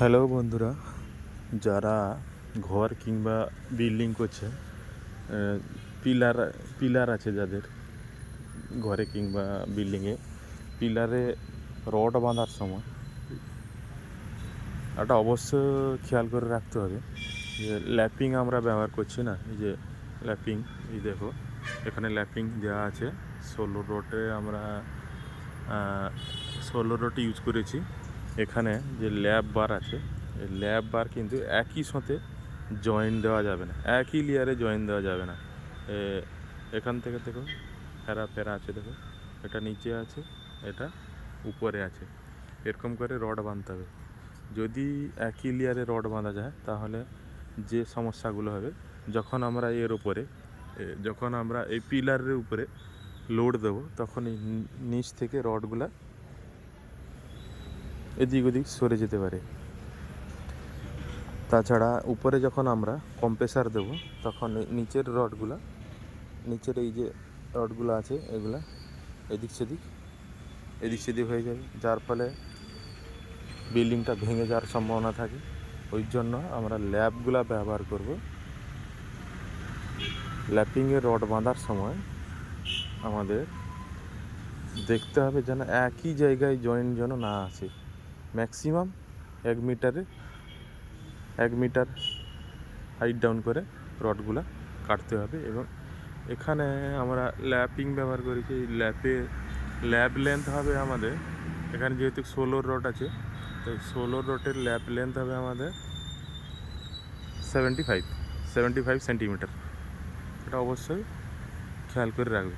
Hello বন্ধুরা, যারা ঘর কিংবা বিল্ডিং করছে, পিলার পিলার আছে যাদের ঘরে কিংবা বিল্ডিংয়ে, পিলারে রড বাঁধার সময় একটা অবশ্য খেয়াল করে রাখতে হবে যে ল্যাপিং আমরা ব্যবহার করছি না। এই যে ল্যাপিং, এই দেখো এখানে ল্যাপিং দেওয়া আছে। 16 রডে আমরা 16 রড ইউজ করেছি। এখানে যে ল্যাব বার আছে, এই ল্যাব বার কিন্তু একই সাথে জয়েন দেওয়া যাবে না, একই লেয়ারে জয়েন দেওয়া যাবে না। এখান থেকে দেখো ফেরা ফেরা আছে, দেখো এটা নিচে আছে, এটা উপরে আছে, এরকম করে রড বাঁধতে হবে। যদি একই লেয়ারে রড বাঁধা যায় তাহলে যে সমস্যাগুলো হবে, যখন আমরা যখন আমরা এই পিলারের উপরে লোড দেবো, তখন এই নিচ থেকে রডগুলা এদিক ওদিক সরে যেতে পারে। তাছাড়া উপরে যখন আমরা কম্প্রেসার দেবো, তখন নিচের এই যে রডগুলো আছে, এগুলা এদিক সেদিক হয়ে যাবে, যার ফলে বিল্ডিংটা ভেঙে যাওয়ার সম্ভাবনা থাকে। ওই জন্য আমরা ল্যাবগুলা ব্যবহার করব। ল্যাপিংয়ে রড বাঁধার সময় আমাদের দেখতে হবে যেন একই জায়গায় জয়েন যেন না আসে। ম্যাক্সিমাম 1 মিটার হাইট ডাউন করে রডগুলা কাটতে হবে। এবং এখানে আমরা ল্যাপিং ব্যবহার করেছি। এই ল্যাব লেন্থ হবে আমাদের, এখানে যেহেতু 16 রড আছে, তাই 16 রডের ল্যাব লেন্থ হবে আমাদের 75 সেন্টিমিটার। এটা অবশ্যই খেয়াল করে রাখবে।